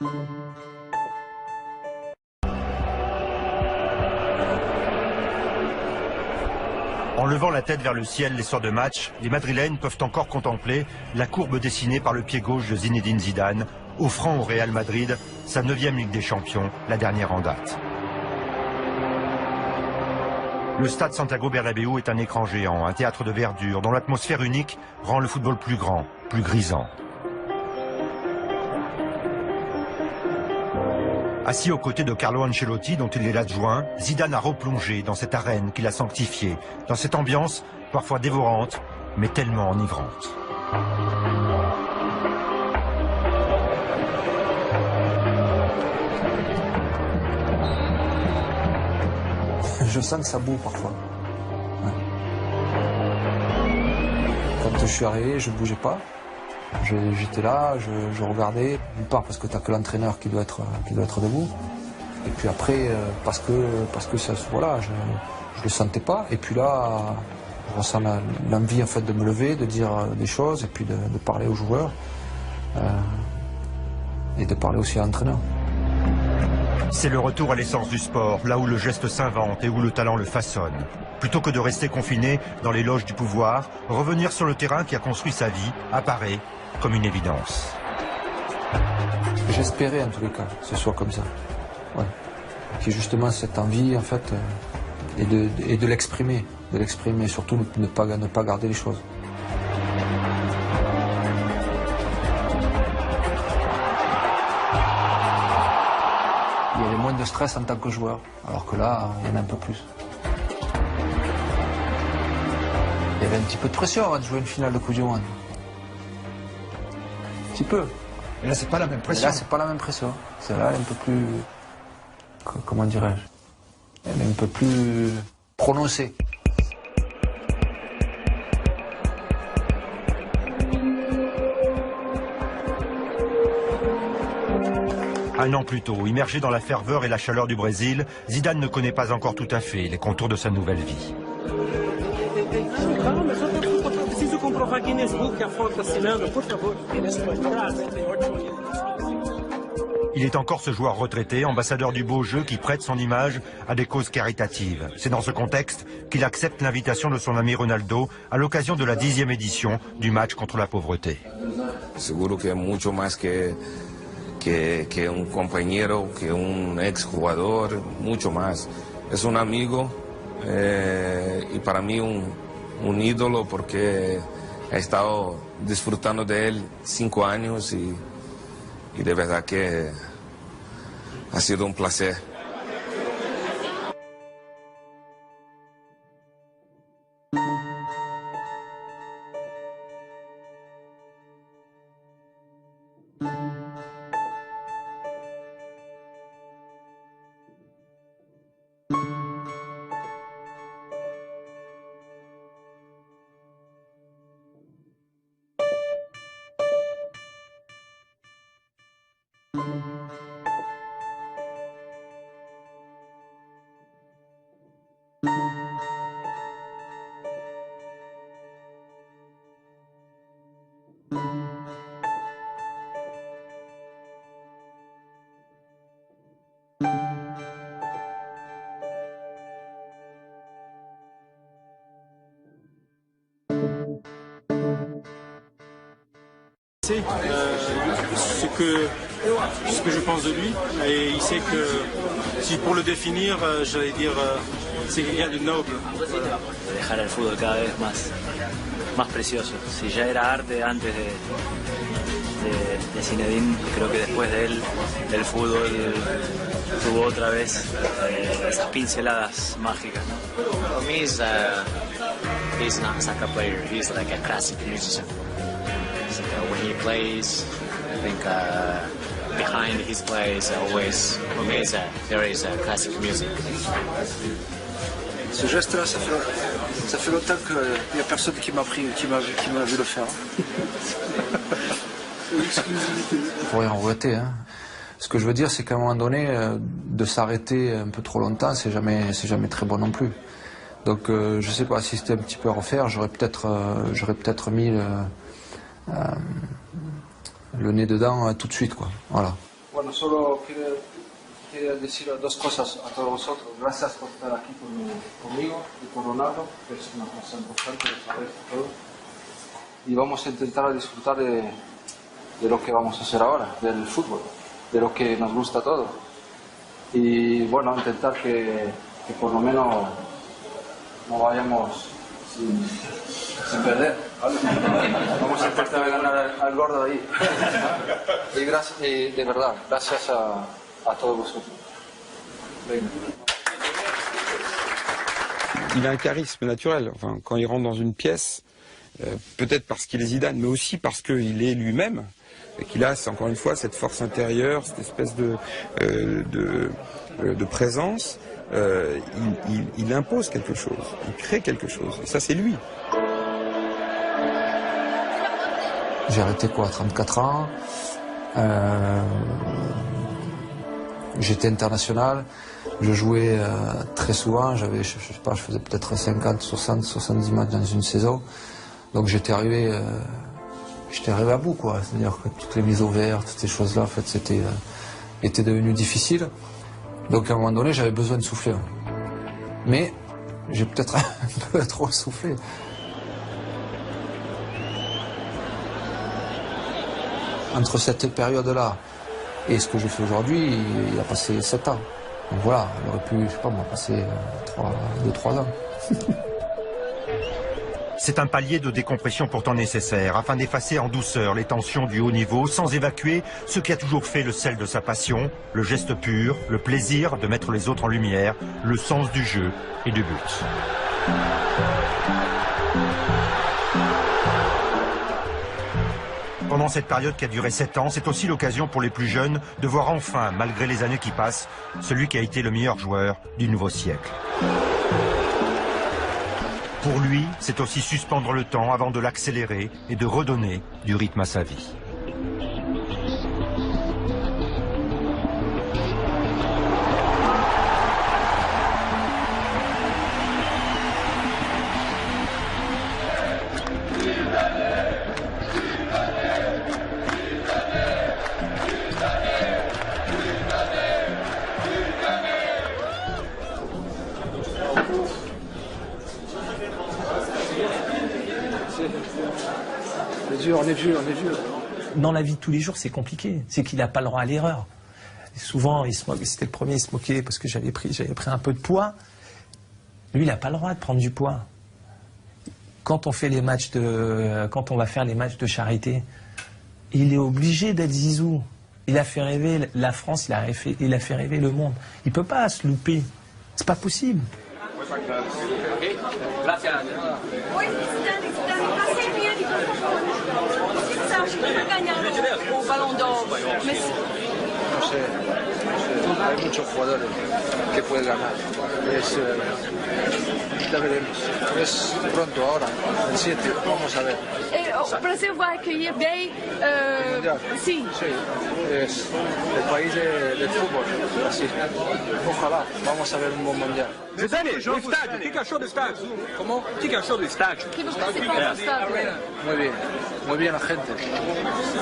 En levant la tête vers le ciel les soirs de match, les Madrilènes peuvent encore contempler la courbe dessinée par le pied gauche de Zinedine Zidane, offrant au Real Madrid sa 9e Ligue des Champions, la dernière en date. Le stade Santiago Bernabéu est un écran géant, un théâtre de verdure dont l'atmosphère unique rend le football plus grand, plus grisant. Assis aux côtés de Carlo Ancelotti, dont il est l'adjoint, Zidane a replongé dans cette arène qu'il a sanctifiée, dans cette ambiance parfois dévorante, mais tellement enivrante. Je sens que ça boue parfois. Ouais. Quand je suis arrivé, je ne bougeais pas. J'étais là, je regardais, d'une part parce que tu n'as que l'entraîneur qui doit être debout, et puis après parce que ça, voilà, je le sentais pas, et puis là je ressens l'envie en fait de me lever, de dire des choses, et puis de parler aux joueurs, et de parler aussi à l'entraîneur. C'est le retour à l'essence du sport, là où le geste s'invente et où le talent le façonne. Plutôt que de rester confiné dans les loges du pouvoir, revenir sur le terrain qui a construit sa vie apparaît comme une évidence. J'espérais en tous les cas que ce soit comme ça. Ouais. Qu'il y ait justement cette envie en fait, et de l'exprimer, surtout ne pas garder les choses. Il y avait moins de stress en tant que joueur, alors que là, il y en a un peu plus. Il y avait un petit peu de pression avant de jouer une finale de Coupe du Monde. Un petit peu. Et là, c'est pas la même pression. Là, c'est pas la même pression. C'est là, un peu plus... Comment dirais-je? Elle est un peu plus prononcée. Un an plus tôt, immergé dans la ferveur et la chaleur du Brésil, Zidane ne connaît pas encore tout à fait les contours de sa nouvelle vie. Il est encore ce joueur retraité, ambassadeur du beau jeu qui prête son image à des causes caritatives. C'est dans ce contexte qu'il accepte l'invitation de son ami Ronaldo à l'occasion de la 10e édition du match contre la pauvreté. Seguro que mucho más que un compañero, que un exjugador, mucho más. Es un amigo y para mí un ídolo porque he estado disfrutando de él 5 años y de verdad que ha sido un placer. Ce que je pense de lui, et il sait que si pour le définir, j'allais dire c'est quelqu'un de noble. Dejar el fútbol cada vez más precioso. Si ya era arte antes de Zinedine, creo que después de él el fútbol tuvo otra vez esas pinceladas mágicas, ¿no? For me, he's not a soccer player. He's like a classic musician. So, when he plays, I think behind his plays always, for me, there is a classic music. Ce geste-là, ça fait longtemps qu'il n'y a personne qui m'a vu le faire. Faut rien regretter, hein. Ce que je veux dire, c'est qu'à un moment donné, de s'arrêter un peu trop longtemps, c'est jamais très bon non plus. Donc, je sais pas si c'était un petit peu à refaire, j'aurais peut-être mis le nez dedans tout de suite, quoi. Voilà. Bueno, solo quiero decir dos cosas a todos vosotros. Gracias por estar aquí conmigo y con Ronaldo, que es una cosa importante, lo sabéis todos. Y vamos a intentar disfrutar de lo que vamos a hacer ahora, del fútbol, de lo que nos gusta a todos. Y bueno, intentar que por lo menos no vayamos sin perder, ¿vale? Vamos a intentar ganar al gordo ahí. Y de verdad, gracias a todos vosotros. Venga. Il a un charisme naturel. Enfin, quand il rentre dans une pièce, peut-être parce qu'il est Zidane, mais aussi parce qu'il est lui-même, et qu'il a, encore une fois, cette force intérieure, cette espèce de présence. Il impose quelque chose, il crée quelque chose, et ça c'est lui. J'ai arrêté quoi, à 34 ans. J'étais international, je jouais très souvent, je sais pas, je faisais peut-être 50, 60, 70 matchs dans une saison. Donc j'étais arrivé à bout, quoi. C'est-à-dire que toutes les mises au vert, toutes ces choses-là, en fait, était devenu difficile. Donc à un moment donné, j'avais besoin de souffler. Mais j'ai peut-être un peu trop soufflé. Entre cette période-là et ce que je fais aujourd'hui, il a passé 7 ans. Donc voilà, il aurait pu, je sais pas moi, passer 2-3 ans. C'est un palier de décompression pourtant nécessaire afin d'effacer en douceur les tensions du haut niveau sans évacuer ce qui a toujours fait le sel de sa passion, le geste pur, le plaisir de mettre les autres en lumière, le sens du jeu et du but. Pendant cette période qui a duré 7 ans, c'est aussi l'occasion pour les plus jeunes de voir enfin, malgré les années qui passent, celui qui a été le meilleur joueur du nouveau siècle. Pour lui, c'est aussi suspendre le temps avant de l'accélérer et de redonner du rythme à sa vie. On est dur. Dans la vie de tous les jours, c'est compliqué. C'est qu'il n'a pas le droit à l'erreur. Souvent, c'était le premier, il se moquait parce que j'avais pris un peu de poids. Lui, il n'a pas le droit de prendre du poids. Quand on fait quand on va faire les matchs de charité, il est obligé d'être Zizou. Il a fait rêver la France, il a fait rêver le monde. Il ne peut pas se louper. C'est pas possible. Hay muchos jugadores que pueden ganar. Ya veremos. Es pronto ahora, el 7, vamos a ver. O Brasil vai accueillir bien. Sí. Es el país del fútbol. Así. Ojalá, vamos a ver un buen mundial. Zidane, o estádio, o que achou do estádio? ¿Cómo? O que achou do estádio? Que você pensa do estádio? Muy bien la gente.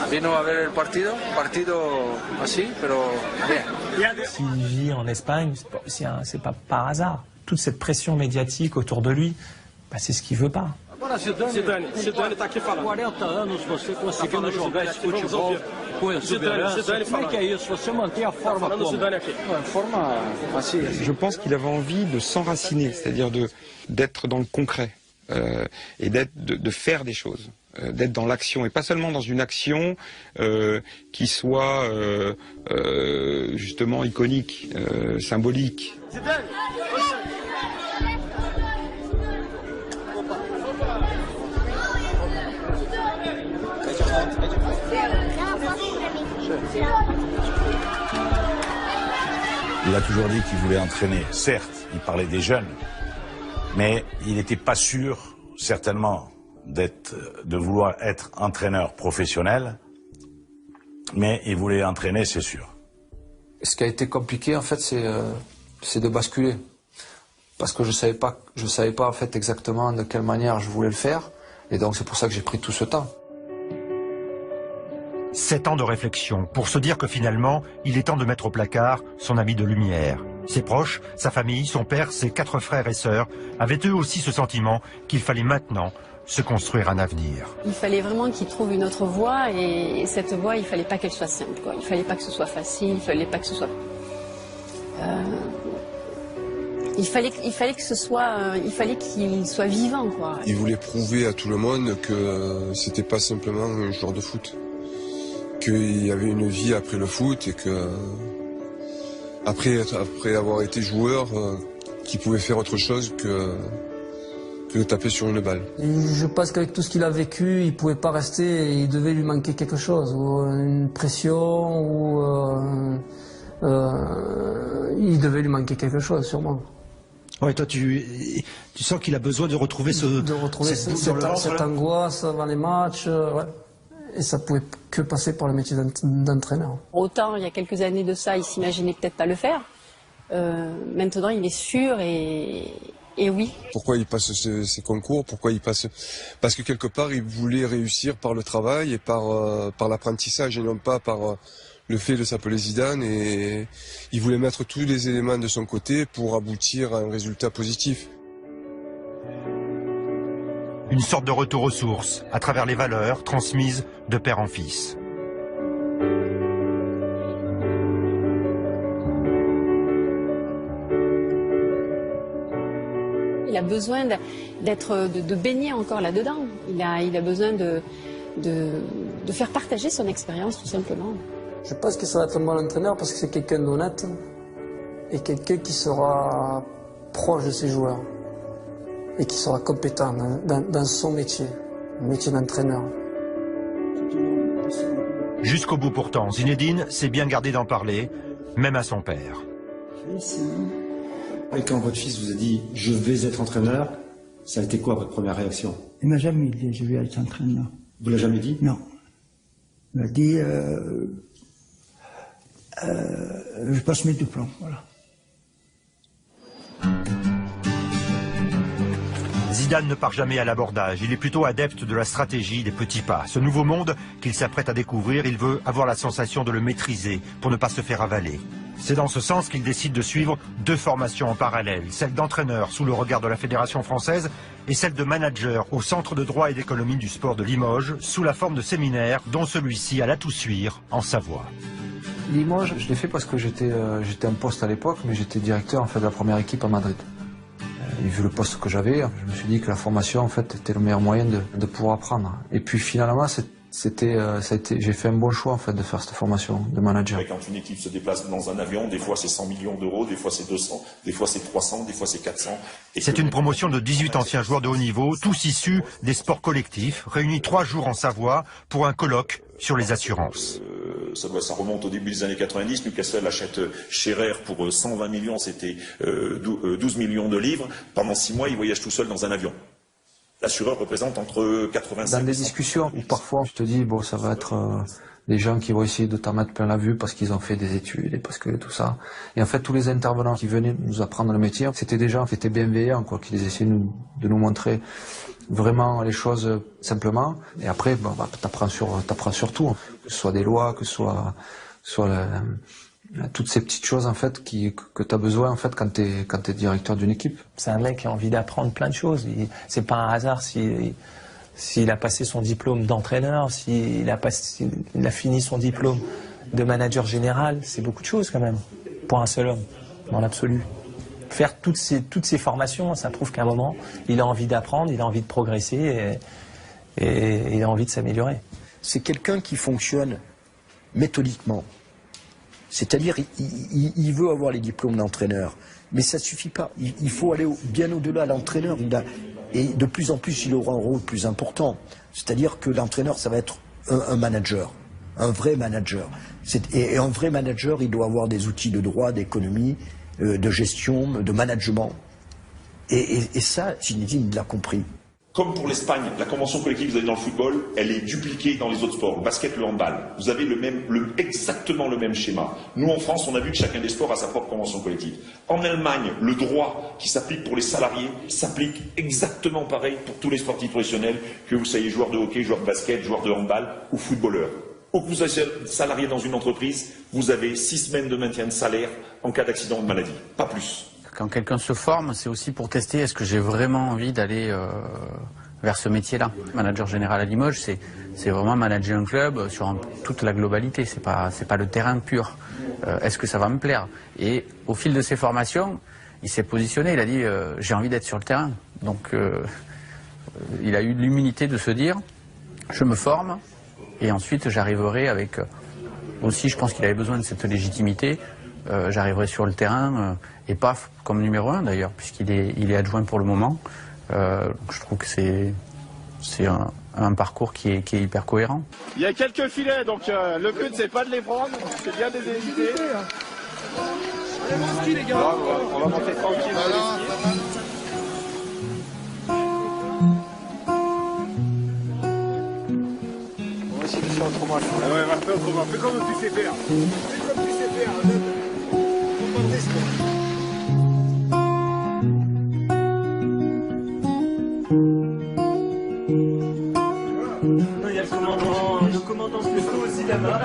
Vino a ver el partido así, pero bien. S'il vit en Espagne, c'est pas par hasard. Toute cette pression médiatique autour de lui, c'est ce qu'il veut pas. Agora, Zidane está aqui falando. 40 anos você conseguindo jogar esse futebol com exuberância. Como é que é isso? Você mantém a forma como? Je pense qu'il avait envie de s'enraciner, c'est-à-dire d'être dans le concret et de faire des choses, d'être dans l'action et pas seulement dans une action qui soit justement iconique, symbolique. Il a toujours dit qu'il voulait entraîner. Certes, il parlait des jeunes, mais il n'était pas sûr, certainement, de vouloir être entraîneur professionnel, mais il voulait entraîner, c'est sûr. Ce qui a été compliqué, en fait, c'est de basculer. Parce que je savais pas en fait exactement de quelle manière je voulais le faire, et donc c'est pour ça que j'ai pris tout ce temps. 7 ans de réflexion pour se dire que finalement, il est temps de mettre au placard son ami de lumière. Ses proches, sa famille, son père, ses 4 frères et sœurs avaient eux aussi ce sentiment qu'il fallait maintenant se construire un avenir. Il fallait vraiment qu'il trouve une autre voie et cette voie, il fallait pas qu'elle soit simple, quoi. Il fallait pas que ce soit facile, il fallait pas que ce soit... Il fallait que ce soit, il fallait qu'il soit vivant, quoi. Il voulait prouver à tout le monde que c'était pas simplement un joueur de foot, qu'il y avait une vie après le foot et que après avoir été joueur, qu'il pouvait faire autre chose que de taper sur une balle. Je pense qu'avec tout ce qu'il a vécu, il pouvait pas rester et il devait lui manquer quelque chose, ou une pression, ou il devait lui manquer quelque chose, sûrement. Ouais, toi, tu sens qu'il a besoin de retrouver cette angoisse avant les matchs, ouais. Et ça pouvait que passer par le métier d'entraîneur. Autant, il y a quelques années de ça, il s'imaginait peut-être pas le faire. Maintenant, il est sûr et oui. Pourquoi il passe ces concours? Pourquoi il passe? Parce que quelque part, il voulait réussir par le travail et par l'apprentissage et non pas par le fait de s'appeler Zidane, et il voulait mettre tous les éléments de son côté pour aboutir à un résultat positif. Une sorte de retour aux sources, à travers les valeurs transmises de père en fils. Il a besoin de baigner encore là-dedans. Il a besoin de faire partager son expérience, tout simplement. Je pense que ça va être un bon entraîneur parce que c'est quelqu'un d'honnête et quelqu'un qui sera proche de ses joueurs et qui sera compétent dans son métier, le métier d'entraîneur. Jusqu'au bout pourtant, Zinedine s'est bien gardé d'en parler, même à son père. Et quand votre fils vous a dit « je vais être entraîneur », ça a été quoi votre première réaction? Il m'a jamais dit « je vais être entraîneur ». Vous l'avez jamais dit? Non. Il m'a dit je passe mes diplômes, voilà. Zidane ne part jamais à l'abordage, il est plutôt adepte de la stratégie des petits pas. Ce nouveau monde qu'il s'apprête à découvrir, il veut avoir la sensation de le maîtriser pour ne pas se faire avaler. C'est dans ce sens qu'il décide de suivre 2 formations en parallèle, celle d'entraîneur sous le regard de la Fédération française et celle de manager au Centre de droit et d'économie du sport de Limoges, sous la forme de séminaire dont celui-ci alla tout suivre en Savoie. Limoges, je l'ai fait parce que j'étais en poste à l'époque, mais j'étais directeur en fait de la première équipe à Madrid. Et vu le poste que j'avais, je me suis dit que la formation en fait était le meilleur moyen de pouvoir apprendre. Et puis finalement, j'ai fait un bon choix en fait de faire cette formation de manager. Quand une équipe se déplace dans un avion, des fois c'est 100 millions d'euros, des fois c'est 200, des fois c'est 300, des fois c'est 400. C'est une promotion de 18 anciens joueurs de haut niveau, tous issus des sports collectifs, réunis 3 jours en Savoie pour un colloque sur les assurances. Ça remonte au début des années 90. Newcastle achète Scherer pour 120 millions, c'était 12 millions de livres. Pendant 6 mois, il voyage tout seul dans un avion. L'assureur représente entre 85 dans des discussions où parfois je te dis, bon, ça va être des gens qui vont essayer de t'en mettre plein la vue parce qu'ils ont fait des études et parce que tout ça. Et en fait, tous les intervenants qui venaient nous apprendre le métier, c'était des gens qui étaient bienveillants, quoi, qui essayaient de nous montrer vraiment les choses simplement. Et après, bon, bah, t'apprends sur tout, que ce soit des lois, que ce soit toutes ces petites choses en fait que tu as besoin en fait quand t'es directeur d'une équipe. C'est un mec qui a envie d'apprendre plein de choses. C'est pas un hasard s'il a passé son diplôme d'entraîneur, s'il a fini son diplôme de manager général. C'est beaucoup de choses quand même pour un seul homme, dans l'absolu. Faire toutes ces formations, ça prouve qu'à un moment, il a envie d'apprendre, il a envie de progresser et il a envie de s'améliorer. C'est quelqu'un qui fonctionne méthodiquement. C'est-à-dire, il veut avoir les diplômes d'entraîneur, mais ça ne suffit pas. Il faut aller bien au-delà de l'entraîneur. Et de plus en plus, il aura un rôle plus important. C'est-à-dire que l'entraîneur, ça va être un manager, un vrai manager. Et un vrai manager, il doit avoir des outils de droit, d'économie, de gestion, de management. Et ça, Zinedine l'a compris. Comme pour l'Espagne, la convention collective que vous avez dans le football, elle est dupliquée dans les autres sports. Le basket, le handball. Vous avez exactement le même schéma. Nous, en France, on a vu que chacun des sports a sa propre convention collective. En Allemagne, le droit qui s'applique pour les salariés s'applique exactement pareil pour tous les sportifs professionnels, que vous soyez joueur de hockey, joueur de basket, joueur de handball ou footballeur. Au que vous êtes salarié dans une entreprise, vous avez 6 semaines de maintien de salaire en cas d'accident ou de maladie, pas plus. Quand quelqu'un se forme, c'est aussi pour tester est-ce que j'ai vraiment envie d'aller vers ce métier-là. Manager général à Limoges, c'est vraiment manager un club sur toute la globalité, c'est pas le terrain pur. Est-ce que ça va me plaire? Et au fil de ses formations, il s'est positionné, il a dit j'ai envie d'être sur le terrain. Donc il a eu l'humilité de se dire je me forme et ensuite j'arriverai avec aussi, je pense qu'il avait besoin de cette légitimité, j'arriverai sur le terrain et pas comme numéro 1 d'ailleurs, puisqu'il est adjoint pour le moment. Donc je trouve que c'est un parcours qui est hyper cohérent. Il y a quelques filets, donc le but c'est pas de les prendre, c'est bien de les éviter. Allez, mon ski les gars. On va monter tranquille. Voilà. On va essayer de faire autrement. Ouais, on va faire autrement. Fais comme tu sais faire. Fais comme tu sais faire. Faut pas de risque. Il y a le commandant Spesto aussi là-bas.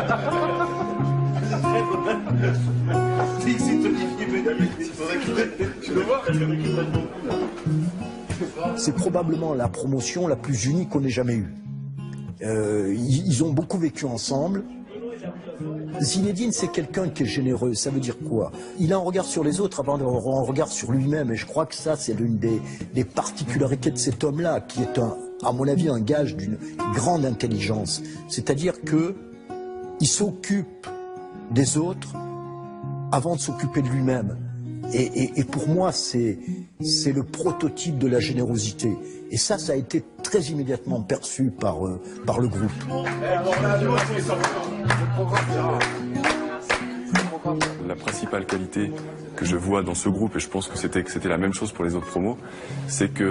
C'est probablement la promotion la plus unique qu'on ait jamais eue. Ils ont beaucoup vécu ensemble. Zinedine, c'est quelqu'un qui est généreux. Ça veut dire quoi? Il a un regard sur les autres avant d'avoir un regard sur lui-même. Et je crois que ça, c'est l'une des particularités de cet homme-là, qui est, à mon avis, un gage d'une grande intelligence. C'est-à-dire qu'il s'occupe des autres avant de s'occuper de lui-même. Et pour moi, c'est le prototype de la générosité. Et ça a été très immédiatement perçu par le groupe. La principale qualité que je vois dans ce groupe, et je pense que c'était la même chose pour les autres promos, c'est qu'il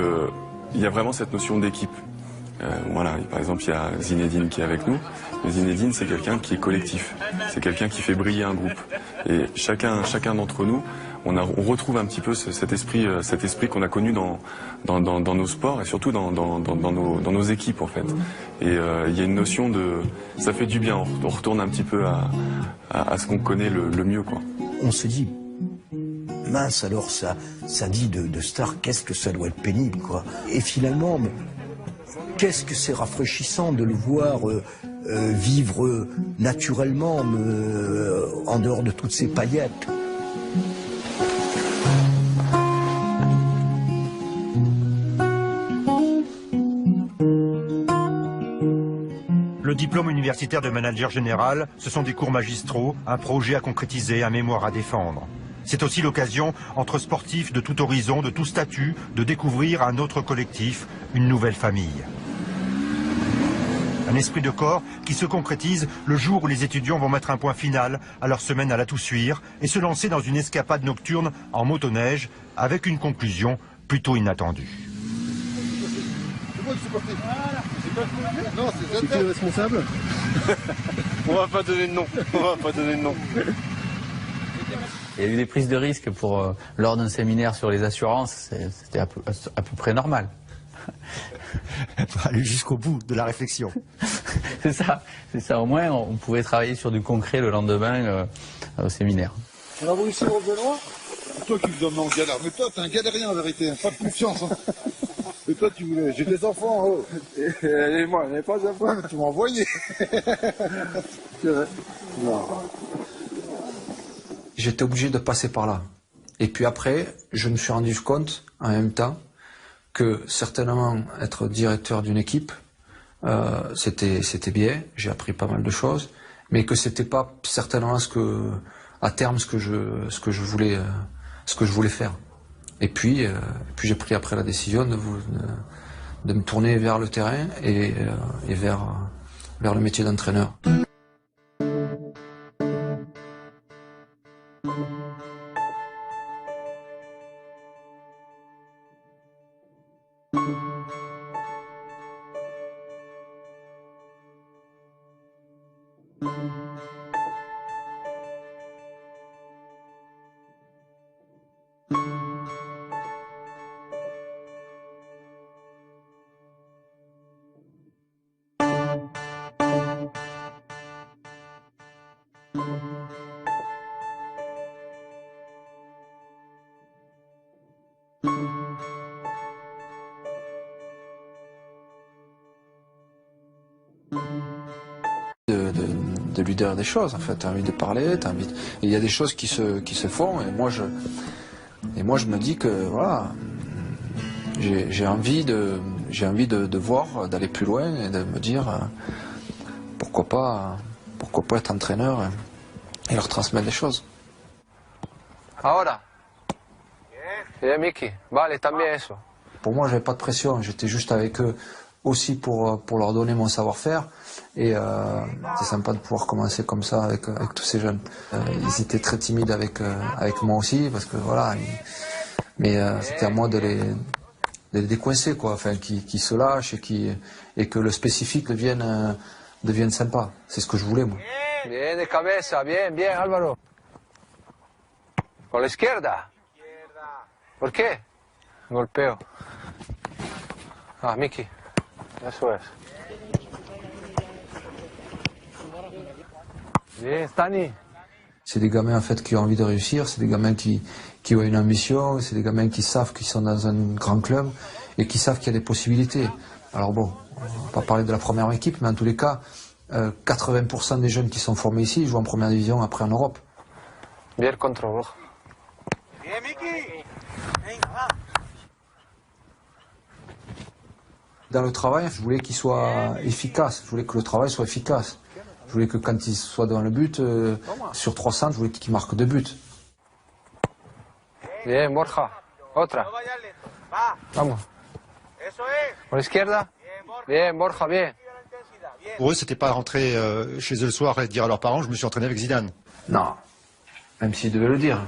y a vraiment cette notion d'équipe. Voilà, par exemple, il y a Zinedine qui est avec nous. Mais Zinedine, c'est quelqu'un qui est collectif. C'est quelqu'un qui fait briller un groupe. Et chacun d'entre nous, on retrouve un petit peu cet esprit qu'on a connu dans nos sports et surtout dans nos équipes en fait. Et il y a une notion de, ça fait du bien. On retourne un petit peu à ce qu'on connaît le mieux, quoi. On se dit, mince, alors ça dit de Star, qu'est-ce que ça doit être pénible, quoi. Et finalement, qu'est-ce que c'est rafraîchissant de le voir vivre naturellement en dehors de toutes ces paillettes. Le diplôme universitaire de manager général, ce sont des cours magistraux, un projet à concrétiser, un mémoire à défendre. C'est aussi l'occasion, entre sportifs de tout horizon, de tout statut, de découvrir un autre collectif, une nouvelle famille. Un esprit de corps qui se concrétise le jour où les étudiants vont mettre un point final à leur semaine à la Toussuire et se lancer dans une escapade nocturne en motoneige avec une conclusion plutôt inattendue. C'est qui le responsable? On va pas donner de nom. On va pas donner de nom. Il y a eu des prises de risques lors d'un séminaire sur les assurances, c'était à peu près normal. Pour aller jusqu'au bout de la réflexion. C'est ça. Au moins, on pouvait travailler sur du concret le lendemain au séminaire. On a voulu suivre le noir. Toi qui me donnes en galère. Mais toi, t'es un galérien en vérité. Pas de confiance. Hein. Et toi, tu voulais. J'ai des enfants. Oh. Et moi, j'avais pas d'enfants. Tu m'as envoyé. Non. J'étais obligé de passer par là. Et puis après, je me suis rendu compte, en même temps, que certainement être directeur d'une équipe, c'était bien, j'ai appris pas mal de choses, mais que c'était pas certainement à terme ce que je voulais faire. Et puis j'ai pris après la décision de me tourner vers le terrain et vers le métier d'entraîneur. De lui dire des choses, en fait, tu as envie de parler, t'as envie de... Et il y a des choses qui se font, et moi je me dis que voilà, j'ai envie de voir, d'aller plus loin et de me dire pourquoi pas être entraîneur et leur transmettre des choses. Ahora. Bien, Mickey. Vale, también eso. Pour moi, j'avais pas de pression, j'étais juste avec eux aussi pour leur donner mon savoir-faire. Et c'est sympa de pouvoir commencer comme ça avec tous ces jeunes. Ils étaient très timides avec moi aussi, parce que voilà. Mais c'était à moi de les décoincer, quoi. Enfin, qu'ils se lâchent et que le spécifique devienne sympa. C'est ce que je voulais, moi. Bien de cabeza, bien, bien, Álvaro. Con la izquierda. ¿Por qué? Golpeo. Ah, Mickey. Eso es. Bien, Stani. C'est des gamins en fait qui ont envie de réussir, c'est des gamins qui ont une ambition, c'est des gamins qui savent qu'ils sont dans un grand club et qui savent qu'il y a des possibilités. Alors bon, on va pas parler de la première équipe, mais en tous les cas, 80% des jeunes qui sont formés ici jouent en première division après en Europe. Bien le contrôle. Bien, Mickey. Dans le travail, je voulais qu'il soit efficace, je voulais que le travail soit efficace. Je voulais que quand il soit devant le but, sur 300, je voulais qu'il marque 2 buts. Bien, Borja. Otra. Vamos. Por la izquierda. Bien, Borja, bien. Pour eux, c'était pas rentrer chez eux le soir et dire à leurs parents, je me suis entraîné avec Zidane. Non. Même s'ils devaient le dire.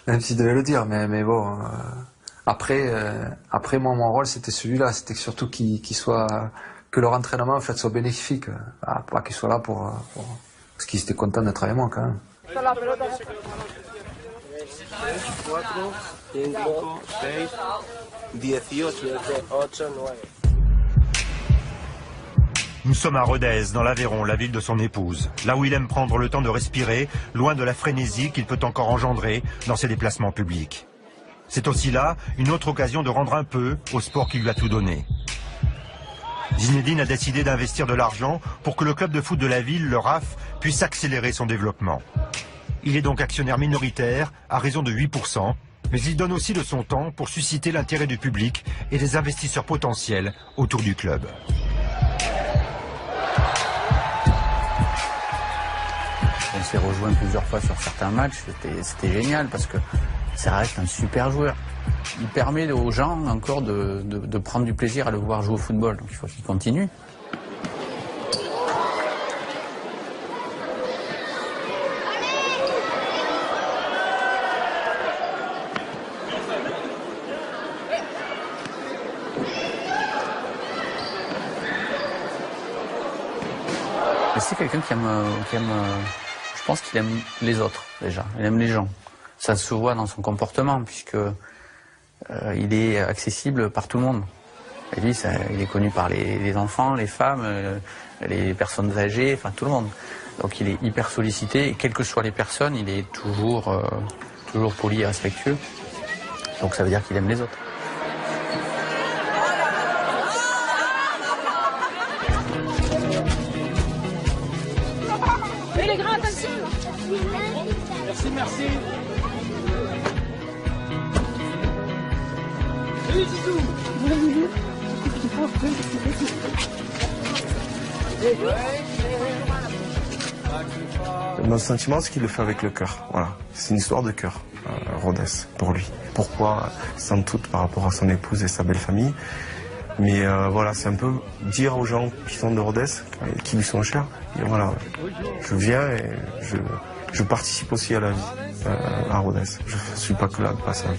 Même s'ils devaient le dire, mais bon. Après, moi, mon rôle, c'était celui-là. C'était surtout que leur entraînement en fait, soit bénéfique. Pas qu'ils soient là parce qu'ils étaient contents d'être avec moi quand même. Nous sommes à Rodez, dans l'Aveyron, la ville de son épouse. Là où il aime prendre le temps de respirer, loin de la frénésie qu'il peut encore engendrer dans ses déplacements publics. C'est aussi là une autre occasion de rendre un peu au sport qui lui a tout donné. Zinedine a décidé d'investir de l'argent pour que le club de foot de la ville, le RAF, puisse accélérer son développement. Il est donc actionnaire minoritaire à raison de 8%, mais il donne aussi de son temps pour susciter l'intérêt du public et des investisseurs potentiels autour du club. On s'est rejoint plusieurs fois sur certains matchs, c'était génial parce que ça reste un super joueur. Il permet aux gens encore de prendre du plaisir à le voir jouer au football, donc il faut qu'il continue. C'est quelqu'un qui aime, je pense qu'il aime les autres déjà, il aime les gens. Ça se voit dans son comportement puisque il est accessible par tout le monde. Et lui, il est connu par les enfants, les femmes, les personnes âgées, enfin tout le monde. Donc il est hyper sollicité et quelles que soient les personnes, il est toujours poli et respectueux. Donc ça veut dire qu'il aime les autres. Les grands, attention. Merci, merci. Mon sentiment, c'est qu'il le fait avec le cœur. Voilà, c'est une histoire de cœur, Rodez, pour lui. Pourquoi? Sans doute par rapport à son épouse et sa belle famille. Mais voilà, c'est un peu dire aux gens qui sont de Rodez, qui lui sont chers, et voilà, je viens et je participe aussi à la vie à Rodez. Je ne suis pas que là de passage.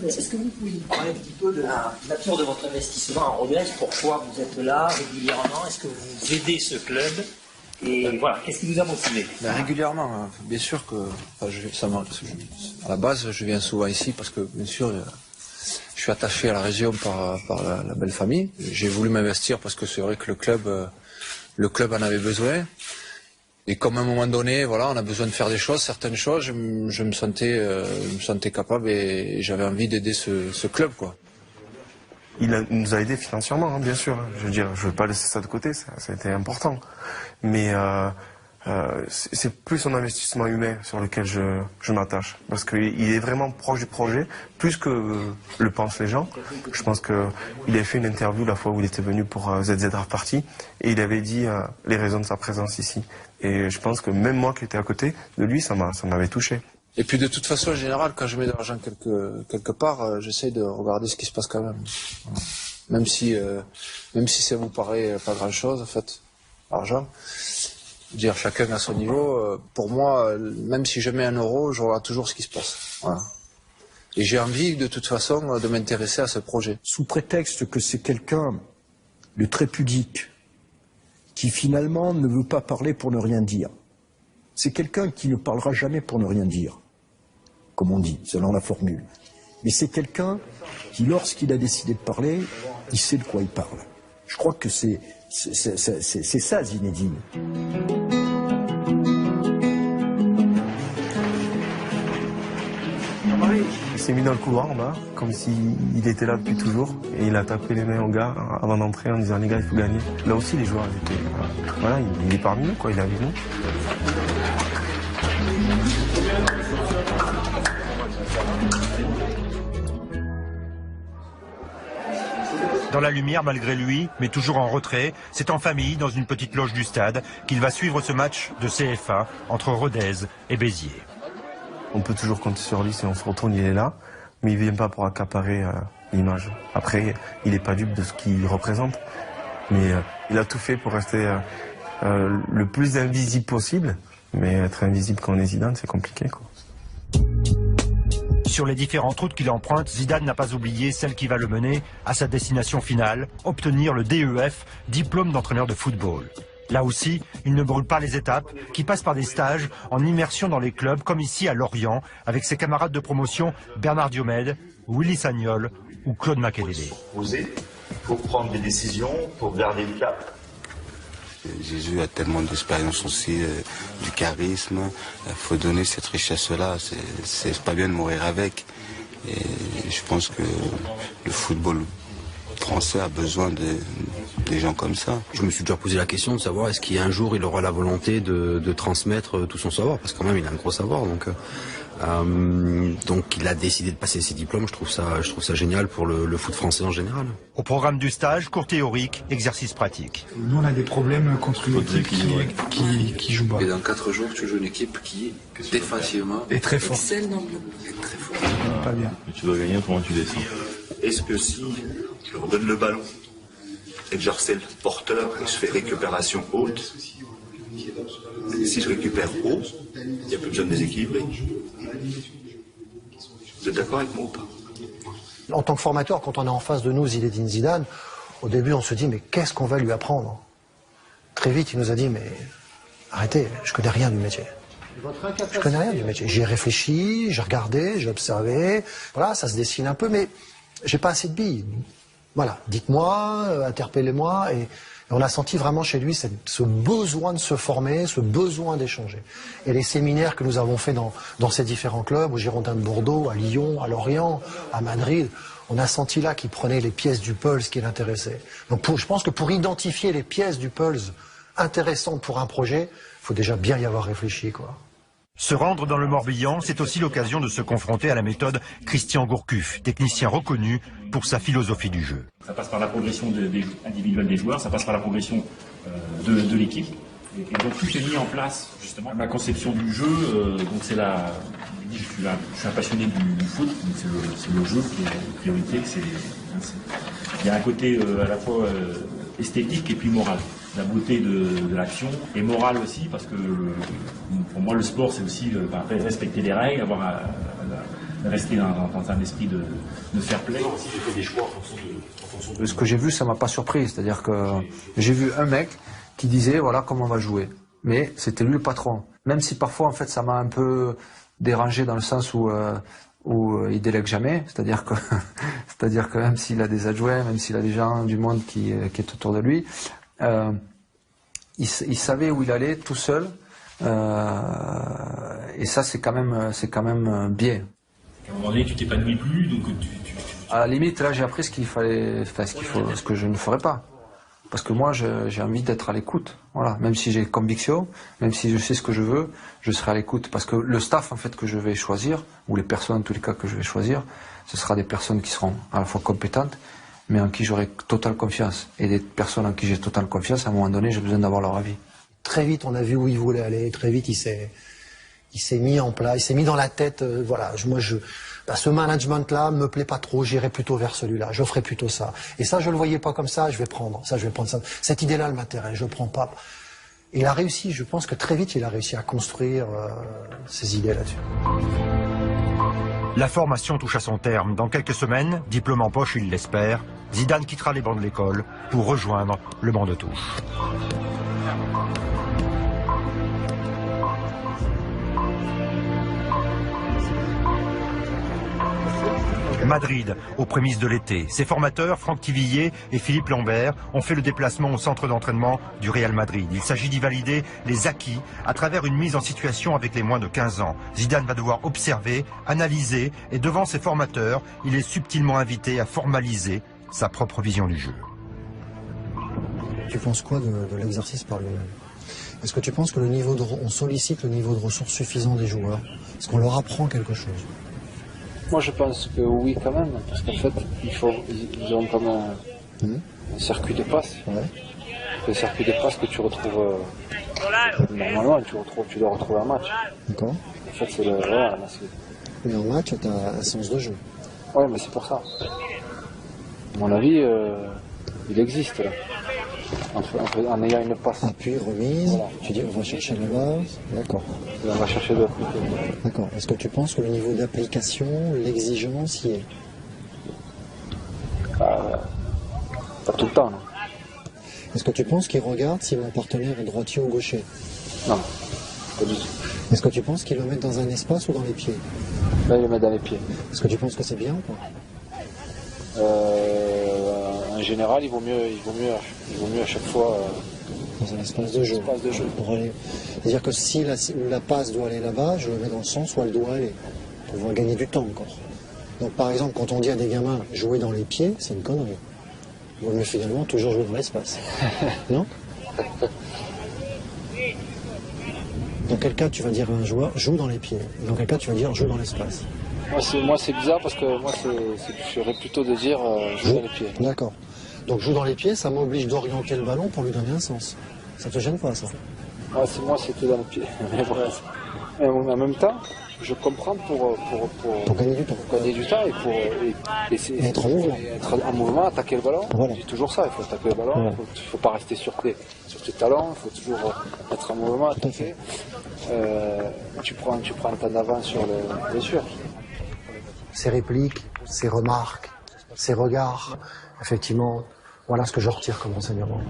Est-ce que vous pouvez nous parler un petit peu de la nature de votre investissement en Rodez? Pourquoi vous êtes là régulièrement? Est-ce que vous aidez ce club? Et voilà, qu'est-ce qui vous a motivé? Régulièrement, hein. Bien sûr que à la base, je viens souvent ici parce que, bien sûr, je suis attaché à la région par la belle famille. J'ai voulu m'investir parce que c'est vrai que le club en avait besoin. Et comme à un moment donné, voilà, on a besoin de faire des choses, certaines choses, je me sentais capable et j'avais envie d'aider ce club, quoi. Il nous a aidés financièrement, hein, bien sûr. Je veux dire, je ne veux pas laisser ça de côté, ça a été important. Mais c'est plus son investissement humain sur lequel je m'attache. Parce qu'il est vraiment proche du projet, plus que le pensent les gens. Je pense qu'il avait fait une interview la fois où il était venu pour ZZ Rave Party, et il avait dit les raisons de sa présence ici. Et je pense que même moi qui étais à côté de lui, ça m'avait touché. Et puis de toute façon, en général, quand je mets de l'argent quelque part, j'essaie de regarder ce qui se passe quand même. Même si ça vous paraît pas grand-chose, en fait, l'argent. Dire chacun à son niveau. Pour moi, même si je mets 1 euro, je regarde toujours ce qui se passe. Voilà. Et j'ai envie, de toute façon, de m'intéresser à ce projet. Sous prétexte que c'est quelqu'un de très pudique, qui finalement ne veut pas parler pour ne rien dire. C'est quelqu'un qui ne parlera jamais pour ne rien dire, comme on dit, selon la formule. Mais c'est quelqu'un qui, lorsqu'il a décidé de parler, il sait de quoi il parle. Je crois que c'est ça, Zinedine. Il s'est mis dans le couloir en bas, comme s'il était là depuis toujours, et il a tapé les mains aux gars avant d'entrer en disant les gars, il faut gagner. Là aussi, les joueurs étaient. Voilà, il est parmi nous, quoi, il est avec nous. Dans la lumière malgré lui, mais toujours en retrait, c'est en famille, dans une petite loge du stade, qu'il va suivre ce match de CFA entre Rodez et Béziers. On peut toujours compter sur lui, si on se retourne, il est là, mais il ne vient pas pour accaparer l'image. Après, il n'est pas dupe de ce qu'il représente, mais il a tout fait pour rester le plus invisible possible, mais être invisible quand on est Zidane, c'est compliqué, quoi. Sur les différentes routes qu'il emprunte, Zidane n'a pas oublié celle qui va le mener à sa destination finale, obtenir le DEF, diplôme d'entraîneur de football. Là aussi, il ne brûle pas les étapes, qui passent par des stages en immersion dans les clubs, comme ici à Lorient, avec ses camarades de promotion Bernard Diomède, Willy Sagnol ou Claude Makélélé. Il faut prendre des décisions, pour garder le cap. Jésus a tellement d'expérience aussi, du charisme. Il faut donner cette richesse-là. C'est pas bien de mourir avec. Et je pense que le football français a besoin des gens comme ça. Je me suis déjà posé la question de savoir est-ce qu'un jour il aura la volonté de transmettre tout son savoir, parce que quand même il a un gros savoir. Donc il a décidé de passer ses diplômes. Je trouve ça génial pour le foot français en général. Au programme du stage, cours théorique, exercice pratique. Nous on a des problèmes contre une équipe qui joue bas. Et dans 4 jours, tu joues une équipe qui, défensivement, est très forte. Excelle dans le très fort. Pas bien. Mais tu dois gagner, comment tu descends? Est-ce que si je leur donne le ballon et que je harcèle le porteur et je fais récupération haute, si je récupère haut, il n'y a plus besoin de déséquilibrer. Vous êtes d'accord avec moi ou pas? En tant que formateur, quand on est en face de nous Zinedine Zidane, au début on se dit mais qu'est-ce qu'on va lui apprendre? Très vite il nous a dit mais arrêtez, je connais rien du métier. Je connais rien du métier. J'y ai réfléchi, j'ai regardé, j'ai observé, voilà, ça se dessine un peu, mais j'ai pas assez de billes. Voilà, dites-moi, interpellez-moi, et on a senti vraiment chez lui ce besoin de se former, ce besoin d'échanger. Et les séminaires que nous avons faits dans ces différents clubs, au Girondins de Bordeaux, à Lyon, à Lorient, à Madrid, on a senti là qu'il prenait les pièces du pulse qui l'intéressaient. Donc je pense que pour identifier les pièces du pulse intéressantes pour un projet, il faut déjà bien y avoir réfléchi, quoi. Se rendre dans le Morbihan, c'est aussi l'occasion de se confronter à la méthode Christian Gourcuff, technicien reconnu pour sa philosophie du jeu. Ça passe par la progression individuelle des joueurs, ça passe par la progression de l'équipe. Et donc tout est mis en place, justement. Ma conception du jeu, donc c'est la... Je suis un passionné du foot, c'est le jeu qui est la priorité. Il y a un côté à la fois esthétique et puis moral. La beauté de l'action et morale aussi, parce que pour moi le sport c'est aussi respecter les règles, rester dans un esprit de fair play. Aussi, j'ai fait des choix en fonction de... Ce que j'ai vu, ça m'a pas surpris, c'est-à-dire que j'ai vu un mec qui disait voilà comment on va jouer. mais c'était lui le patron. Même si parfois, en fait, ça m'a un peu dérangé dans le sens où il délègue jamais, c'est-à-dire que même s'il a des adjoints, même s'il a des gens du monde qui est autour de lui, il savait où il allait tout seul, et ça c'est quand même bien. À un moment donné, tu t'épanouis plus, donc À la limite, là j'ai appris ce que je ne ferais pas. Parce que moi, j'ai envie d'être à l'écoute. Voilà. Même si j'ai conviction, même si je sais ce que je veux, je serai à l'écoute. Parce que le staff, en fait, que je vais choisir, ou les personnes, en tous les cas, que je vais choisir, ce sera des personnes qui seront à la fois compétentes, mais en qui j'aurai totale confiance. Et des personnes en qui j'ai totale confiance, à un moment donné, j'ai besoin d'avoir leur avis. Très vite, on a vu où il voulait aller. Très vite, il s'est mis en place, il s'est mis dans la tête, ce management-là me plaît pas trop, j'irai plutôt vers celui-là, je ferai plutôt ça. Et ça, je le voyais pas comme ça, je vais prendre ça. Cette idée-là, elle m'intéresse, je prends pas. Et il a réussi, je pense que très vite, il a réussi à construire ses idées là-dessus. La formation touche à son terme. Dans quelques semaines, diplôme en poche, il l'espère, Zidane quittera les bancs de l'école pour rejoindre le banc de touche. Madrid, aux prémices de l'été. Ses formateurs, Franck Tivillier et Philippe Lambert, ont fait le déplacement au centre d'entraînement du Real Madrid. Il s'agit d'y valider les acquis à travers une mise en situation avec les moins de 15 ans. Zidane va devoir observer, analyser et devant ses formateurs, il est subtilement invité à formaliser sa propre vision du jeu. Tu penses quoi de l'exercice par lui-même? Est-ce que tu penses que on sollicite le niveau de ressources suffisant des joueurs? Est-ce qu'on leur apprend quelque chose? Moi je pense que oui quand même, parce qu'en fait ils ont comme un circuit de passe. Ouais. Le circuit de passe que tu retrouves normalement, tu dois retrouver un match. D'accord. En fait c'est le. Voilà, mais en match tu as un sens de jeu. Ouais mais c'est pour ça. À mon avis, il existe là. En ayant une passe. Appui, remise, voilà. Tu dis on va chercher la base, d'accord. On va chercher de l'appliquer. D'accord. Est-ce que tu penses que le niveau d'application, l'exigence y est? Pas tout le temps, non. Est-ce que tu penses qu'il regarde si mon partenaire est droitier ou gaucher? Non, pas du tout. Est-ce que tu penses qu'il le met dans un espace ou dans les pieds? Là, il le met dans les pieds. Est-ce que tu penses que c'est bien ou pas? En général, il vaut mieux à chaque fois dans un espace de jeu. C'est-à-dire que si la passe doit aller là-bas, je le mets dans le sens où elle doit aller, pour pouvoir gagner du temps encore. Donc par exemple, quand on dit à des gamins jouer dans les pieds, c'est une connerie. Il vaut mieux finalement toujours jouer dans l'espace. Non? Dans quel cas tu vas dire à un joueur joue dans les pieds? Dans quel cas tu vas dire joue dans l'espace? Moi c'est bizarre parce que moi j'aurais plutôt de dire joue dans les pieds. D'accord. Donc joue dans les pieds, ça m'oblige d'orienter le ballon pour lui donner un sens. Ça te gêne pas ça? Moi c'est tout dans les pieds. Mais en même temps, je comprends pour gagner du temps. Pour gagner du temps et pour être en mouvement. Être en mouvement, attaquer le ballon. Voilà. C'est toujours ça, il faut attaquer le ballon, voilà. Il ne faut pas rester sur tes talons, il faut toujours être en mouvement, attaquer. Tu prends un temps d'avance sur le. Bien sûr. Ses répliques, ses remarques, ses regards, effectivement, voilà ce que je retire comme enseignement.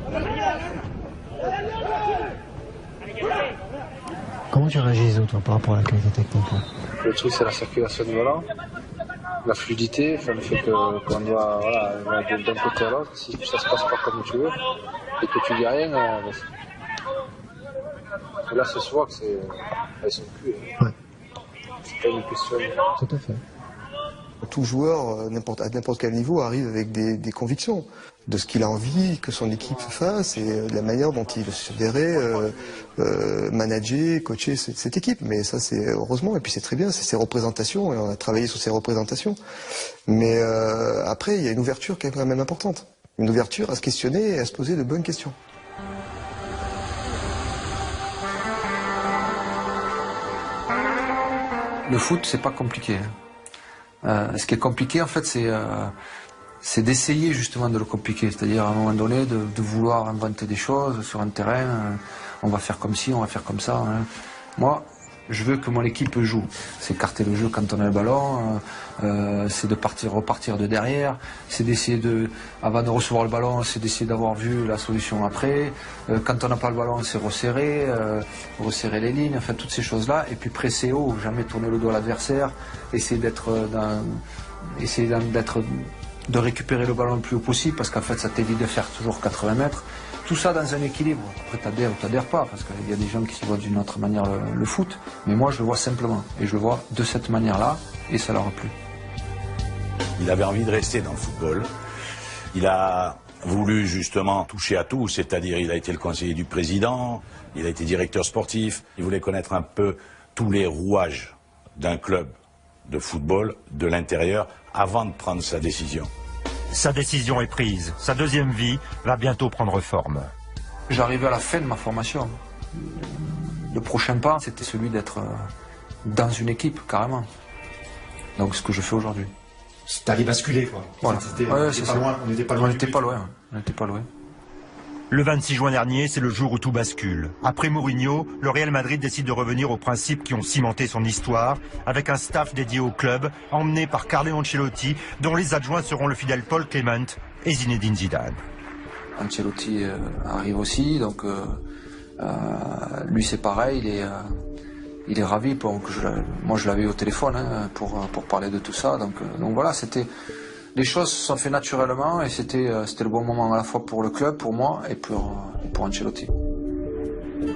Comment tu réagis, toi, par rapport à la qualité technique? Le truc, c'est la circulation du ballon, la fluidité, enfin, le fait qu'on doit d'un côté à l'autre. Si ça se passe pas comme tu veux et que tu dis rien, là, ça se voit que elles sont plus. Ouais. C'est pas une question. Tout à fait. Tout joueur, à n'importe quel niveau, arrive avec des convictions de ce qu'il a envie que son équipe fasse et de la manière dont il se verrait manager, coacher cette équipe. Mais ça, c'est heureusement, et puis c'est très bien, c'est ses représentations, et on a travaillé sur ses représentations. Mais après, il y a une ouverture qui est quand même importante. Une ouverture à se questionner et à se poser de bonnes questions. Le foot, c'est pas compliqué. Ce qui est compliqué, en fait, c'est d'essayer justement de le compliquer. C'est-à-dire, à un moment donné, de vouloir inventer des choses sur un terrain. On va faire comme ci, on va faire comme ça. Hein. Moi, Je veux que mon équipe joue. C'est écarter le jeu quand on a le ballon, c'est de repartir de derrière, c'est d'essayer avant de recevoir le ballon, c'est d'essayer d'avoir vu la solution après. Quand on n'a pas le ballon, c'est resserrer les lignes, enfin toutes ces choses-là. Et puis presser haut, jamais tourner le dos à l'adversaire, essayer de récupérer le ballon le plus haut possible, parce qu'en fait ça t'évite de faire toujours 80 mètres. Tout ça dans un équilibre. Après, t'adhères ou t'adhères pas, parce qu'il y a des gens qui voient d'une autre manière le foot. Mais moi, je le vois simplement. Et je le vois de cette manière-là, et ça leur a plu. Il avait envie de rester dans le football. Il a voulu justement toucher à tout, c'est-à-dire il a été le conseiller du président, il a été directeur sportif. Il voulait connaître un peu tous les rouages d'un club de football de l'intérieur avant de prendre sa décision. Sa décision est prise. Sa deuxième vie va bientôt prendre forme. J'arrivais à la fin de ma formation. Le prochain pas, c'était celui d'être dans une équipe, carrément. Donc ce que je fais aujourd'hui. T'allais basculer, quoi. Voilà. On n'était pas loin. On n'était pas loin. Le 26 juin dernier, c'est le jour où tout bascule. Après Mourinho, le Real Madrid décide de revenir aux principes qui ont cimenté son histoire, avec un staff dédié au club, emmené par Carlo Ancelotti, dont les adjoints seront le fidèle Paul Clement et Zinedine Zidane. Ancelotti arrive aussi, donc lui c'est pareil, il est ravi. Moi je l'avais eu au téléphone pour parler de tout ça, donc voilà, les choses se sont faites naturellement et c'était le bon moment à la fois pour le club, pour moi et pour Ancelotti.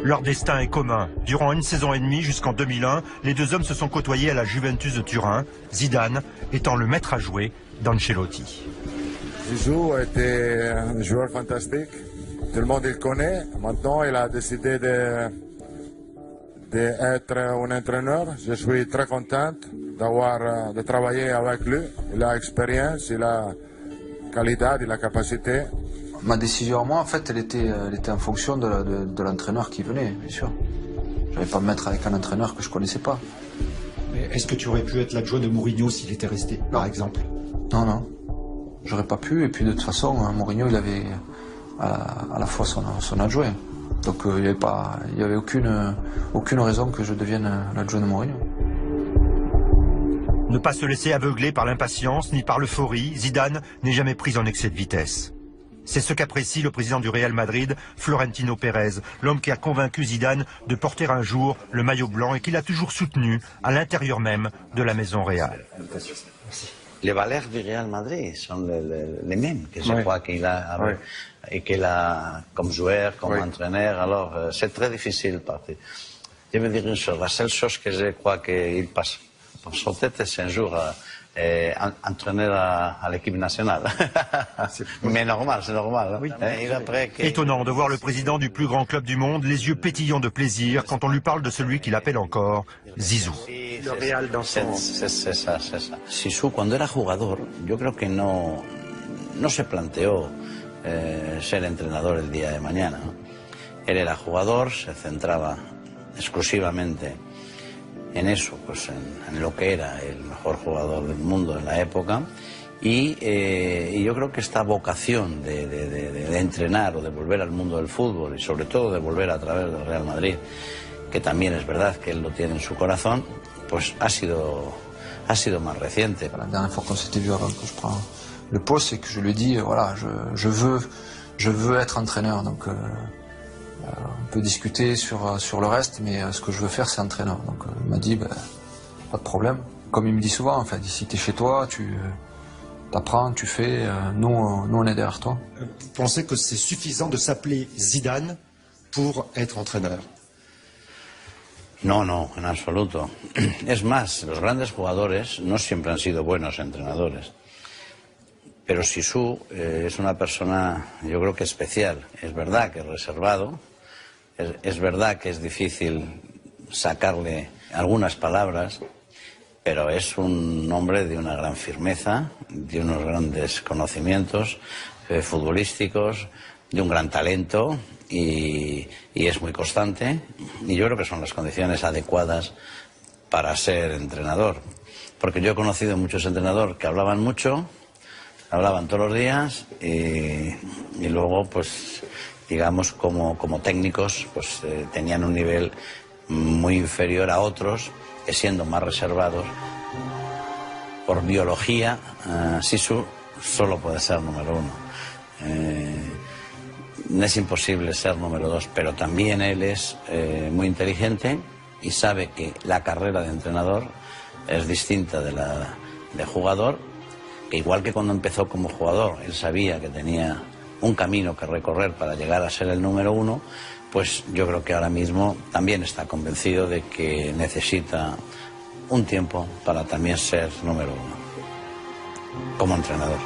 Leur destin est commun. Durant une saison et demie jusqu'en 2001, les deux hommes se sont côtoyés à la Juventus de Turin, Zidane étant le maître à jouer d'Ancelotti. Zizou était un joueur fantastique, tout le monde le connaît. Maintenant il a décidé d'être un entraîneur. Je suis très content de travailler avec lui. Il a l'expérience, il a la qualité, il a la capacité. Ma décision à moi, en fait, elle était en fonction de l'entraîneur qui venait, bien sûr. Je n'allais pas me mettre avec un entraîneur que je ne connaissais pas. Mais est-ce que tu aurais pu être l'adjoint de Mourinho s'il était resté, par exemple? Non. J'aurais pas pu. Et puis de toute façon, Mourinho, il avait à la fois son adjoint. Donc il n'y avait aucune raison que je devienne l'adjoint de Mourinho. Ne pas se laisser aveugler par l'impatience ni par l'euphorie, Zidane n'est jamais pris en excès de vitesse. C'est ce qu'apprécie le président du Real Madrid, Florentino Pérez, l'homme qui a convaincu Zidane de porter un jour le maillot blanc et qu'il a toujours soutenu à l'intérieur même de la maison Real. Les valeurs du Real Madrid sont les mêmes que je crois qu'il a, et qu'il a comme joueur, comme entraîneur. Alors c'est très difficile. Je veux dire une chose, la seule chose que je crois qu'il passe par son tête, c'est un jour entraîneur à l'équipe nationale. Mais normal, c'est normal. Étonnant de voir le président du plus grand club du monde les yeux pétillants de plaisir quand on lui parle de celui qu'il appelle encore Zizou. Le Real dans son... C'est ça. Zizou, cuando era jugador, yo creo que no se planteó ser entrenador el día de mañana. Él era jugador, se centraba exclusivamente en eso, pues en lo que era el mejor jugador del mundo en la época. Y yo creo que esta vocación de entrenar o de volver al mundo del fútbol y sobre todo de volver a través del Real Madrid, que también es verdad que él lo tiene en su corazón, pues ha sido más reciente. La dernière fois qu'on s'était vu avant que je prends le poste, c'est que je lui ai dit, voilà, je veux être entraîneur. Donc on peut discuter sur le reste, mais ce que je veux faire, c'est entraîneur. Donc il m'a dit, pas de problème. Comme il me dit souvent, en fait, si tu es chez toi, tu apprends, tu fais, nous on est derrière toi. Vous pensez que c'est suffisant de s'appeler Zidane pour être entraîneur? No, en absoluto. Es más, los grandes jugadores no siempre han sido buenos entrenadores. Pero Zizou es una persona, yo creo que especial. Es verdad que es reservado, es verdad que es difícil sacarle algunas palabras, pero es un hombre de una gran firmeza, de unos grandes conocimientos futbolísticos, de un gran talento y es muy constante. Y yo creo que son las condiciones adecuadas para ser entrenador. Porque yo he conocido muchos entrenadores que hablaban mucho, hablaban todos los días y luego, pues, digamos, como técnicos, pues tenían un nivel muy inferior a otros que siendo más reservados, por biología, Sisu solo puede ser número 1. Es imposible ser número 2, pero también él es muy inteligente y sabe que la carrera de entrenador es distinta de la de jugador, que igual que cuando empezó como jugador, él sabía que tenía un camino que recorrer para llegar a ser el número 1, pues yo creo que ahora mismo también está convencido de que necesita un tiempo para también ser número 1 como entrenador.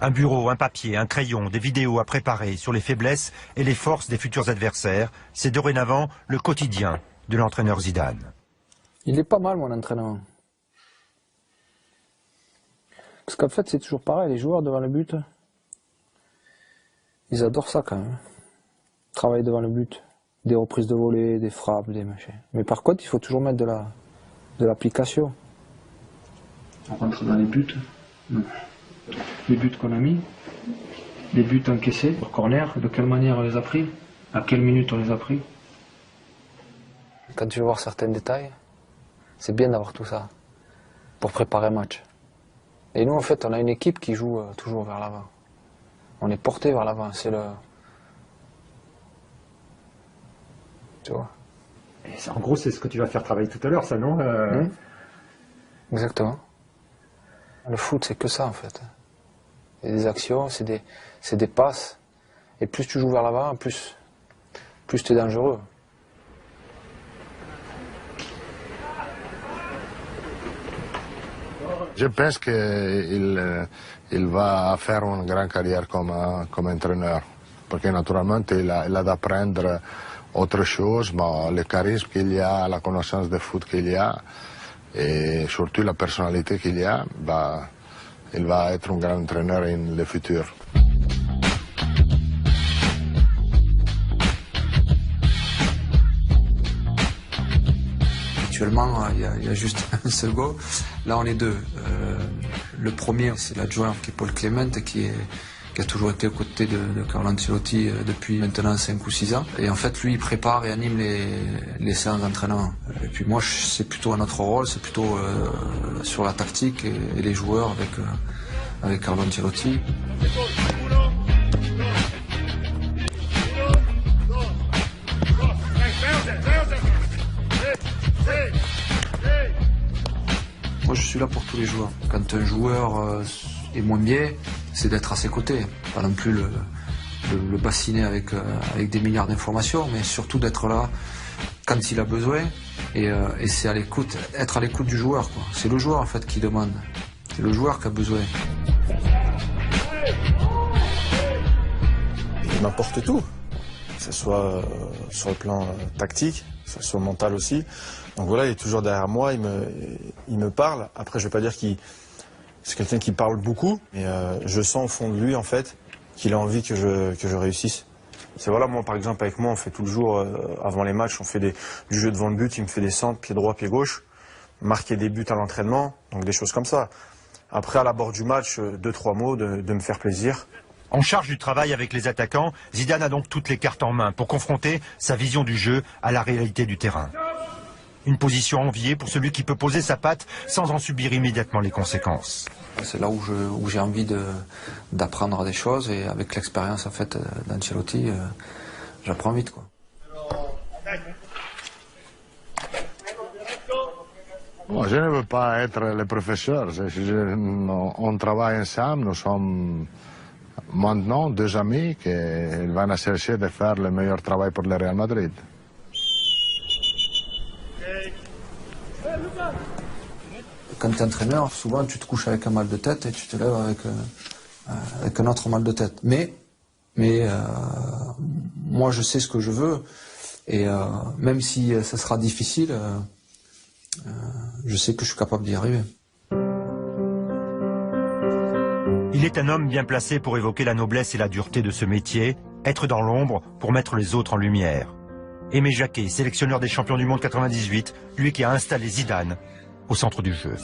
Un bureau, un papier, un crayon, des vidéos à préparer sur les faiblesses et les forces des futurs adversaires, c'est dorénavant le quotidien de l'entraîneur Zidane. Il est pas mal, mon entraîneur. Parce qu'en fait, c'est toujours pareil, les joueurs devant le but, ils adorent ça quand même. Travailler devant le but, des reprises de volée, des frappes, des machins. Mais par contre, il faut toujours mettre de l'application. On rentre dans les buts. Les buts qu'on a mis, les buts encaissés, au corner, de quelle manière on les a pris, à quelle minute on les a pris. Quand tu veux voir certains détails, c'est bien d'avoir tout ça pour préparer un match. Et nous, en fait, on a une équipe qui joue toujours vers l'avant. On est porté vers l'avant, c'est le... Tu vois. Et en gros, c'est ce que tu vas faire travailler tout à l'heure, ça, non Exactement. Le foot, c'est que ça, en fait. C'est des actions, c'est des passes. Et plus tu joues vers l'avant, plus tu es dangereux. Je pense qu'il va faire une grande carrière comme entraîneur. Parce que naturellement, il a d'apprendre autre chose, mais le charisme qu'il y a, la connaissance de foot qu'il y a, et surtout la personnalité qu'il y a, il va être un grand entraîneur dans le futur. Actuellement, il y a juste un seul go. Là, on est deux. Le premier, c'est l'adjoint qui est Paul Clément, qui a toujours été aux côtés de Carlo Ancelotti depuis maintenant 5 ou 6 ans. Et en fait, lui, il prépare et anime les séances d'entraînement. Et puis moi, c'est plutôt à notre rôle, c'est plutôt sur la tactique et les joueurs avec Carlo Ancelotti. Moi, je suis là pour tous les joueurs. Quand un joueur est moins bien, c'est d'être à ses côtés. Pas non plus le bassiner avec des milliards d'informations, mais surtout d'être là quand il a besoin. Et c'est être à l'écoute du joueur, quoi. C'est le joueur, en fait, qui demande. C'est le joueur qui a besoin. Il m'apporte tout, que ce soit sur le plan tactique, que ce soit mental aussi. Donc voilà, il est toujours derrière moi, il me parle. Après, je ne vais pas dire c'est quelqu'un qui parle beaucoup, mais je sens au fond de lui, en fait, qu'il a envie que je réussisse. C'est voilà, moi, par exemple, avec moi, on fait tout le jour, avant les matchs, on fait du jeu devant le but, il me fait des centres, pied droit, pied gauche, marquer des buts à l'entraînement, donc des choses comme ça. Après, à l'abord du match, 2-3 mots de me faire plaisir. En charge du travail avec les attaquants, Zidane a donc toutes les cartes en main pour confronter sa vision du jeu à la réalité du terrain. Une position enviée pour celui qui peut poser sa patte sans en subir immédiatement les conséquences. C'est là où j'ai envie d'apprendre des choses, et avec l'expérience en fait d'Ancelotti, j'apprends vite, quoi. Bon, je ne veux pas être le professeur. On travaille ensemble, nous sommes maintenant 2 amis qui vont chercher de faire le meilleur travail pour le Real Madrid. Quand tu es entraîneur, souvent tu te couches avec un mal de tête et tu te lèves avec un autre mal de tête. Mais moi, je sais ce que je veux. Et même si ça sera difficile, je sais que je suis capable d'y arriver. Il est un homme bien placé pour évoquer la noblesse et la dureté de ce métier, être dans l'ombre pour mettre les autres en lumière. Aimé Jacquet, sélectionneur des champions du monde 98, lui qui a installé Zidane au centre du jeu.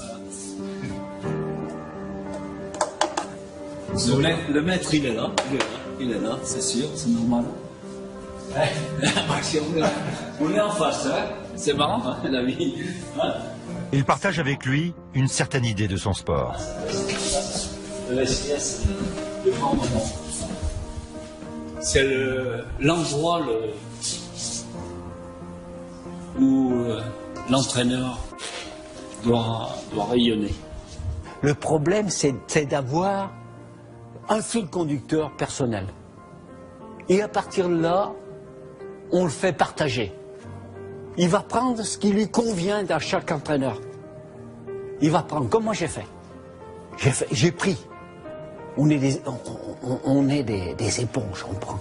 Le maître, il est là, c'est sûr, c'est normal. On est en face, hein. C'est marrant, hein, la vie. Hein. Il partage avec lui une certaine idée de son sport. Le SIS, le grand moment. C'est l'endroit où l'entraîneur doit rayonner. Le problème, c'est d'avoir un fil conducteur personnel. Et à partir de là, on le fait partager. Il va prendre ce qui lui convient à chaque entraîneur. Il va prendre, comme moi j'ai fait. J'ai pris. On est des éponges, on prend.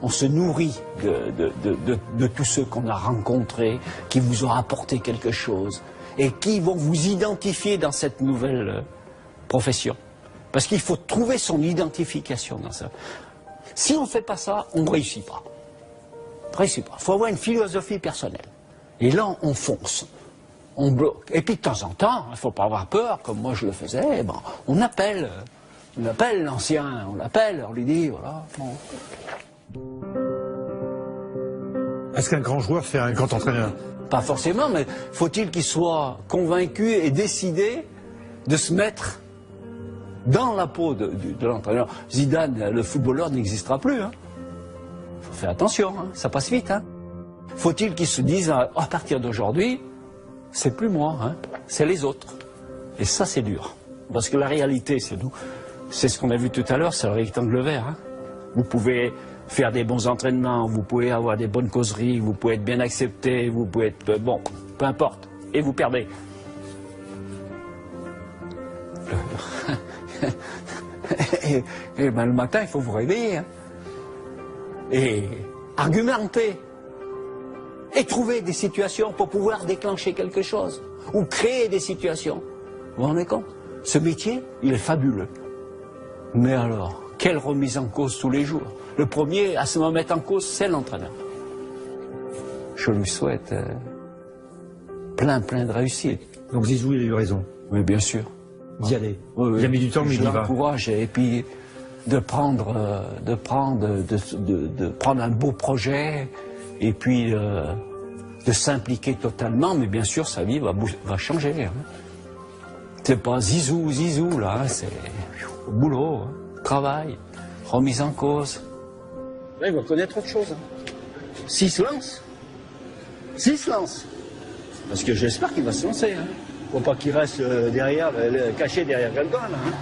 On se nourrit de tous ceux qu'on a rencontrés, qui vous ont apporté quelque chose, et qui vont vous identifier dans cette nouvelle profession. Parce qu'il faut trouver son identification dans ça. Si on ne fait pas ça, on ne réussit pas. Il faut avoir une philosophie personnelle. Et là, on fonce. On bloque. Et puis de temps en temps, il ne faut pas avoir peur, comme moi je le faisais, on appelle l'ancien, on lui dit, voilà. Bon. Est-ce qu'un grand joueur fait un grand entraîneur? Pas forcément, mais faut-il qu'il soit convaincu et décidé de se mettre dans la peau de l'entraîneur. Zidane, le footballeur, n'existera plus. Hein. Faut faire attention, hein, ça passe vite. Hein. Faut-il qu'il se dise, à partir d'aujourd'hui, c'est plus moi, hein, c'est les autres. Et ça, c'est dur. Parce que la réalité, c'est nous. C'est ce qu'on a vu tout à l'heure, c'est le rectangle vert. Hein. Vous pouvez faire des bons entraînements, vous pouvez avoir des bonnes causeries, vous pouvez être bien accepté, vous pouvez être... bon, peu importe. Et vous perdez. et le matin, il faut vous réveiller. Hein. Et argumenter. Et trouver des situations pour pouvoir déclencher quelque chose. Ou créer des situations. Vous vous rendez compte? Ce métier, il est fabuleux. Mais alors, quelle remise en cause tous les jours? Le premier à se mettre en cause, c'est l'entraîneur. Je lui souhaite plein de réussite. Donc Zizou, il a eu raison. Oui, bien sûr. D'y aller. Oui, il a mis du temps, mais il y va. Je l'encourage et puis de prendre un beau projet et puis de s'impliquer totalement. Mais bien sûr, sa vie va changer. Hein. C'est pas zizou là, hein, c'est au boulot, hein, travail, remise en cause. Là, il va connaître autre chose. Hein. S'il se lance, parce que j'espère qu'il va se lancer. Hein. Faut pas qu'il reste derrière, caché derrière quelqu'un. Hein.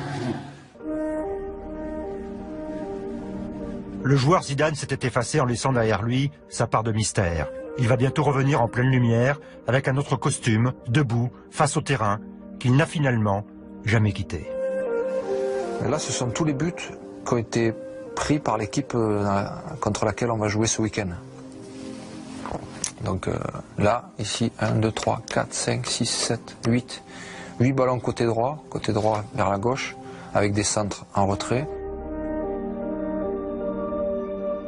Le joueur Zidane s'était effacé en laissant derrière lui sa part de mystère. Il va bientôt revenir en pleine lumière, avec un autre costume, debout, face au terrain, qu'il n'a finalement jamais quitté. Là, ce sont tous les buts qui ont été pris par l'équipe contre laquelle on va jouer ce week-end. Donc là, ici, 1, 2, 3, 4, 5, 6, 7, 8. 8 ballons côté droit vers la gauche, avec des centres en retrait.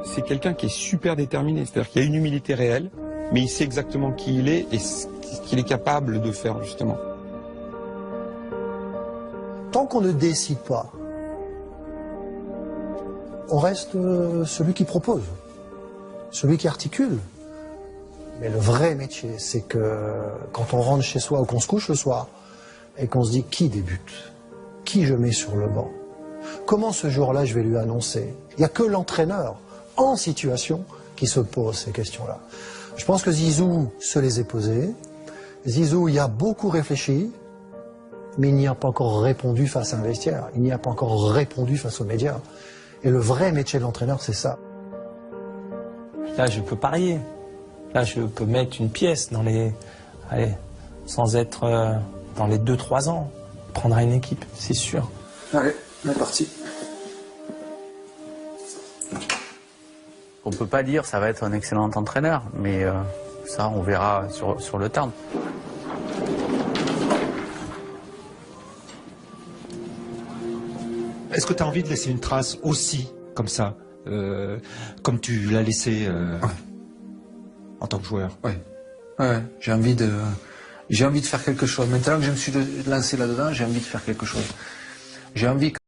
C'est quelqu'un qui est super déterminé, c'est-à-dire qu'il y a une humilité réelle, mais il sait exactement qui il est et ce qu'il est capable de faire, justement. Tant qu'on ne décide pas, on reste celui qui propose, celui qui articule. Mais le vrai métier, c'est que quand on rentre chez soi ou qu'on se couche le soir, et qu'on se dit qui débute, qui je mets sur le banc, comment ce jour-là je vais lui annoncer. Il n'y a que l'entraîneur en situation qui se pose ces questions-là. Je pense que Zizou se les est posées. Zizou y a beaucoup réfléchi, mais il n'y a pas encore répondu face à un vestiaire. Il n'y a pas encore répondu face aux médias. Et le vrai métier de l'entraîneur, c'est ça. Là, je peux parier. Là, je peux mettre une pièce dans les... Allez, sans être dans les 2-3 ans. Prendra une équipe, c'est sûr. Allez, on est parti. On peut pas dire ça va être un excellent entraîneur, mais ça on verra sur le terrain. Est-ce que tu as envie de laisser une trace aussi, comme ça, comme tu l'as laissé en tant que joueur? Ouais, j'ai envie de faire quelque chose. Maintenant que je me suis lancé là-dedans, j'ai envie de faire quelque chose. J'ai envie que